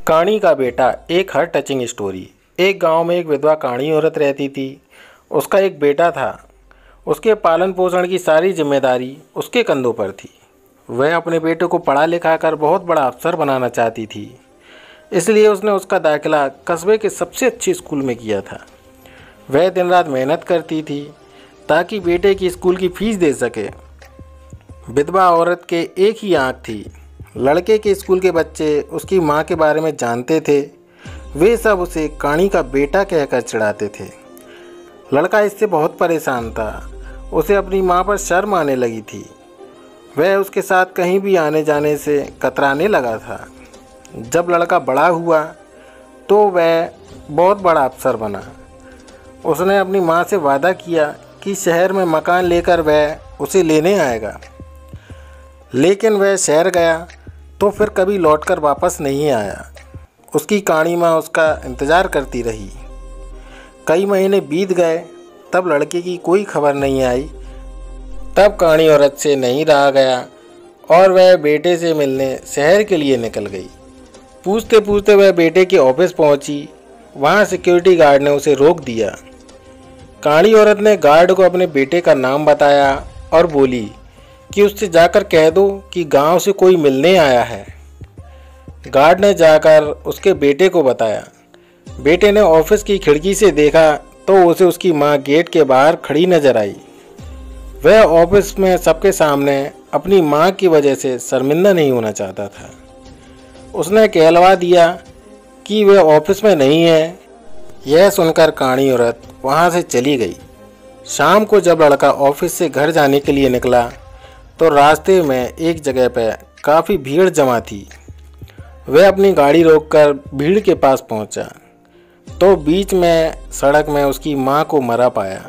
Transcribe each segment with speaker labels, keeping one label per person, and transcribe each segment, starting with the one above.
Speaker 1: काणी का बेटा, एक हर टचिंग स्टोरी। एक गांव में एक विधवा काणी औरत रहती थी। उसका एक बेटा था। उसके पालन पोषण की सारी जिम्मेदारी उसके कंधों पर थी। वह अपने बेटे को पढ़ा लिखा कर बहुत बड़ा अफसर बनाना चाहती थी। इसलिए उसने उसका दाखिला कस्बे के सबसे अच्छे स्कूल में किया था। वह दिन रात मेहनत करती थी ताकि बेटे की स्कूल की फीस दे सके। विधवा औरत के एक ही आँख थी। लड़के के स्कूल के बच्चे उसकी माँ के बारे में जानते थे। वे सब उसे काणी का बेटा कहकर चिढ़ाते थे। लड़का इससे बहुत परेशान था। उसे अपनी माँ पर शर्म आने लगी थी। वह उसके साथ कहीं भी आने जाने से कतराने लगा था। जब लड़का बड़ा हुआ तो वह बहुत बड़ा अफसर बना। उसने अपनी माँ से वादा किया कि शहर में मकान लेकर वह उसे लेने आएगा। लेकिन वह शहर गया तो फिर कभी लौटकर वापस नहीं आया। उसकी काणी माँ उसका इंतज़ार करती रही। कई महीने बीत गए, तब लड़के की कोई खबर नहीं आई। तब काणी औरत से नहीं रहा गया और वह बेटे से मिलने शहर के लिए निकल गई। पूछते पूछते वह बेटे के ऑफिस पहुंची। वहां सिक्योरिटी गार्ड ने उसे रोक दिया। काणी औरत ने गार्ड को अपने बेटे का नाम बताया और बोली कि उससे जाकर कह दो कि गांव से कोई मिलने आया है। गार्ड ने जाकर उसके बेटे को बताया। बेटे ने ऑफिस की खिड़की से देखा तो उसे उसकी मां गेट के बाहर खड़ी नजर आई। वह ऑफिस में सबके सामने अपनी मां की वजह से शर्मिंदा नहीं होना चाहता था। उसने कहलवा दिया कि वह ऑफिस में नहीं है। यह सुनकर काणी औरत वहां से चली गई। शाम को जब लड़का ऑफिस से घर जाने के लिए निकला तो रास्ते में एक जगह पर काफ़ी भीड़ जमा थी। वह अपनी गाड़ी रोककर भीड़ के पास पहुंचा तो बीच में सड़क में उसकी मां को मरा पाया।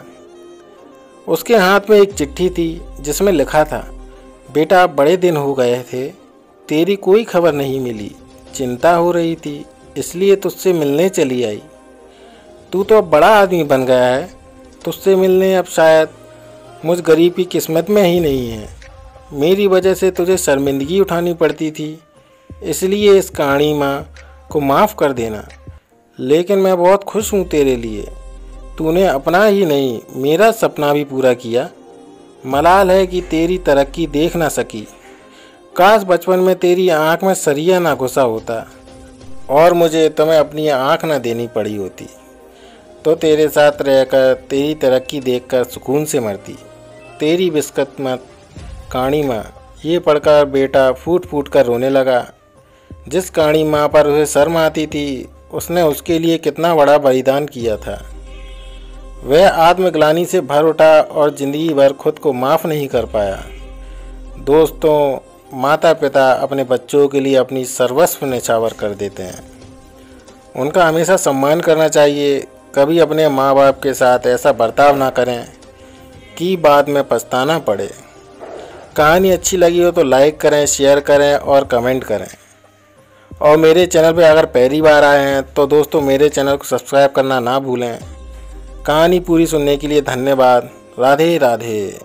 Speaker 1: उसके हाथ में एक चिट्ठी थी जिसमें लिखा था, बेटा बड़े दिन हो गए थे, तेरी कोई खबर नहीं मिली। चिंता हो रही थी इसलिए तुझसे मिलने चली आई। तू तो अब बड़ा आदमी बन गया है, तुझसे मिलने अब शायद मुझ गरीब की किस्मत में ही नहीं है। मेरी वजह से तुझे शर्मिंदगी उठानी पड़ती थी, इसलिए इस कहानी माँ को माफ़ कर देना। लेकिन मैं बहुत खुश हूँ तेरे लिए। तूने अपना ही नहीं मेरा सपना भी पूरा किया। मलाल है कि तेरी तरक्की देख ना सकी। काश बचपन में तेरी आँख में सरिया ना घुसा होता और मुझे तुम्हें अपनी आँख ना देनी पड़ी होती, तो तेरे साथ रहकर तेरी तरक्की देखकर सुकून से मरती। तेरी बिस्किस्मत काणी माँ। ये पढ़कर बेटा फूट फूट कर रोने लगा। जिस काणी माँ पर उसे शर्म आती थी, उसने उसके लिए कितना बड़ा बलिदान किया था। वह आत्मग्लानि से भर उठा और ज़िंदगी भर खुद को माफ़ नहीं कर पाया। दोस्तों, माता पिता अपने बच्चों के लिए अपनी सर्वस्व न्यौछावर कर देते हैं। उनका हमेशा सम्मान करना चाहिए। कभी अपने माँ बाप के साथ ऐसा बर्ताव ना करें कि बाद में पछताना पड़े। कहानी अच्छी लगी हो तो लाइक करें, शेयर करें और कमेंट करें। और मेरे चैनल पे अगर पहली बार आए हैं तो दोस्तों मेरे चैनल को सब्सक्राइब करना ना भूलें। कहानी पूरी सुनने के लिए धन्यवाद। राधे राधे।